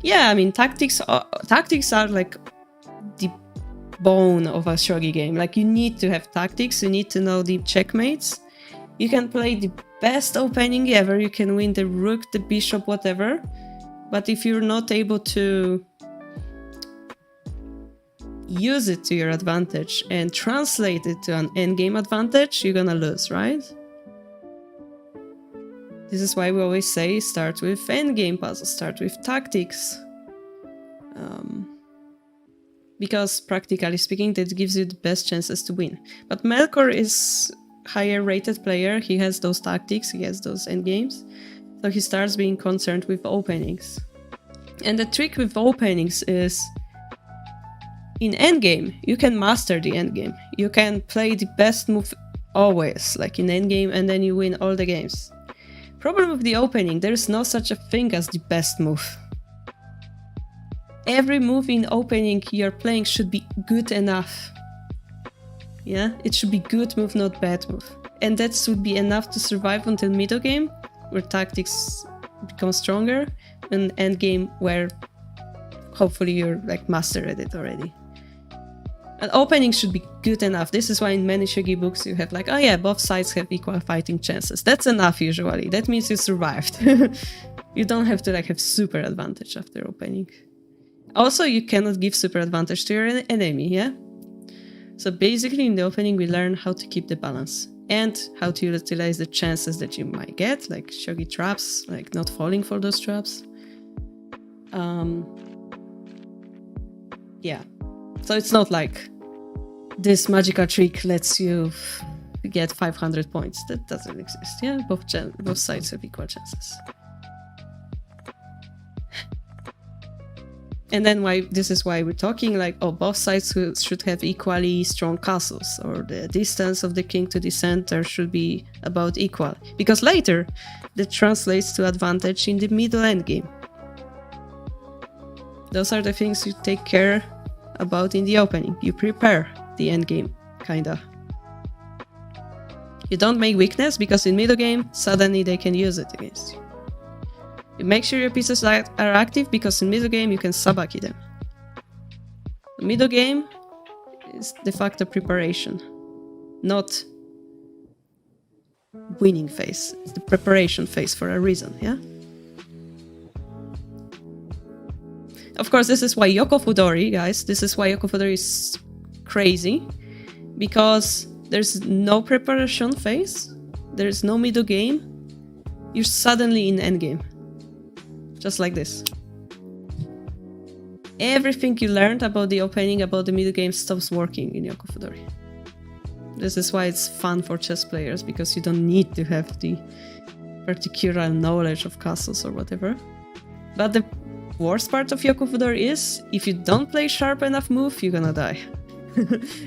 Yeah, I mean, tactics are like the bone of a shogi game. Like, you need to have tactics, you need to know the checkmates. You can play the best opening ever, you can win the rook, the bishop, whatever, but if you're not able to use it to your advantage and translate it to an endgame advantage, you're gonna lose, right? This is why we always say start with endgame puzzles, start with tactics. Because practically speaking, that gives you the best chances to win. But Melkor is higher rated player, he has those tactics, he has those endgames, so he starts being concerned with openings. And the trick with openings is, in endgame, you can master the endgame. You can play the best move always, like in endgame, and then you win all the games. Problem with the opening, there is no such a thing as the best move. Every move in opening you're playing should be good enough. Yeah, it should be good move, not bad move. And that should be enough to survive until middle game, where tactics become stronger, and end game where hopefully you're like master at it already. An opening should be good enough. This is why in many shogi books you have like, oh yeah, both sides have equal fighting chances. That's enough usually. That means you survived. You don't have to like have super advantage after opening. Also, you cannot give super advantage to your enemy, yeah? So basically in the opening we learn how to keep the balance and how to utilize the chances that you might get, like shogi traps, like not falling for those traps. Yeah. So it's not like this magical trick lets you get 500 points. That doesn't exist. Yeah, both sides have equal chances. And then this is why we're talking like, oh, both sides should have equally strong castles, or the distance of the king to the center should be about equal. Because later, that translates to advantage in the middle endgame. Those are the things you take care about in the opening. You prepare the endgame, kinda. You don't make weakness, because in middle game, suddenly they can use it against you. You make sure your pieces are active, because in middle game you can sabaki them. The middle game is de facto preparation, not winning phase. It's the preparation phase for a reason, yeah? Of course, this is why Yoko Fudori, guys, this is why Yoko Fudori is crazy, because there's no preparation phase, there's no middle game, you're suddenly in endgame. Just like this. Everything you learned about the opening, about the middle game stops working in Yoko Fudori. This is why it's fun for chess players, because you don't need to have the particular knowledge of castles or whatever. But the worst part of Yoko Fudori is, if you don't play sharp enough move, you're gonna die.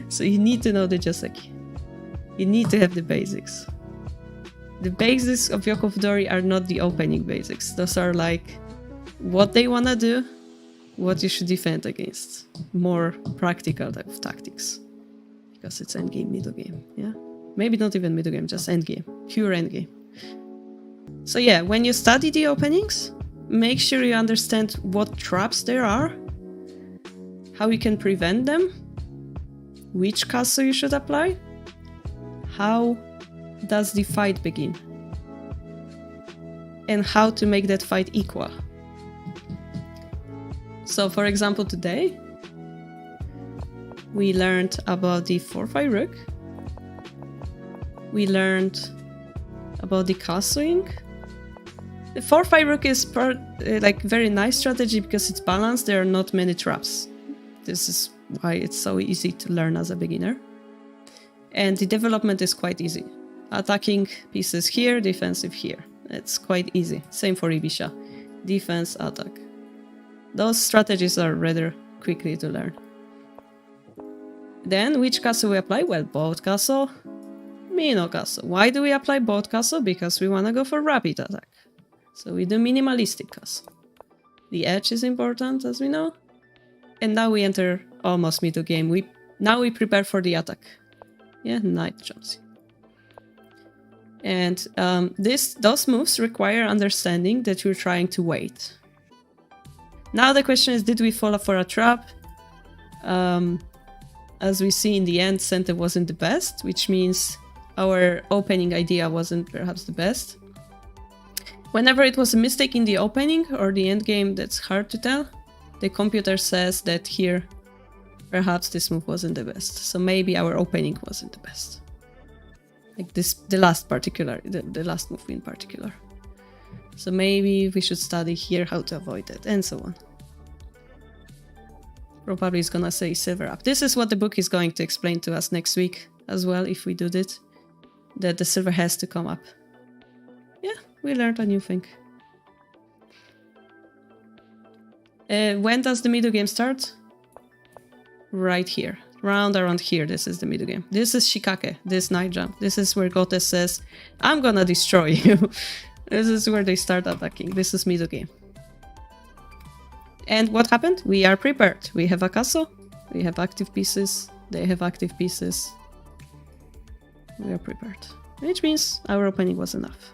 So you need to know the Joseki. You need to have the basics. The basics of Yoko Fudori are not the opening basics. Those are like what they wanna do, what you should defend against. More practical type of tactics. Because it's endgame, middle game, yeah? Maybe not even middle game, just endgame. Pure endgame. So yeah, when you study the openings, make sure you understand what traps there are, how you can prevent them, which castle you should apply, how does the fight begin, and how to make that fight equal. So for example, today we learned about the 4-5 rook, we learned about the castling. The 4-5 rook is like very nice strategy because it's balanced, there are not many traps. This is why it's so easy to learn as a beginner. And the development is quite easy. Attacking pieces here, defensive here. It's quite easy. Same for Ibisha. Defense, attack. Those strategies are rather quickly to learn. Then, which castle we apply? Well, both castle, Mino castle. Why do we apply both castle? Because we want to go for rapid attack. So we do minimalistic castle. The edge is important, as we know. And now we enter almost middle game. Now we prepare for the attack. Yeah, knight jumps. And those moves require understanding that you're trying to wait. Now the question is, did we fall for a trap? As we see in the end, Sente wasn't the best, which means our opening idea wasn't perhaps the best. Whenever it was a mistake in the opening or the end game, that's hard to tell. The computer says that here, perhaps this move wasn't the best. So maybe our opening wasn't the best. Like this, the last move in particular. So maybe we should study here how to avoid it, and so on. Probably it's gonna say silver up. This is what the book is going to explain to us next week as well, if we do this. That the silver has to come up. Yeah, we learned a new thing. When does the middle game start? Right here. Around here, this is the middle game. This is Shikake, this night jump. This is where Gote says, I'm gonna destroy you. This is where they start attacking. This is middle game. And what happened? We are prepared. We have a castle. We have active pieces. They have active pieces. We are prepared. Which means our opening was enough.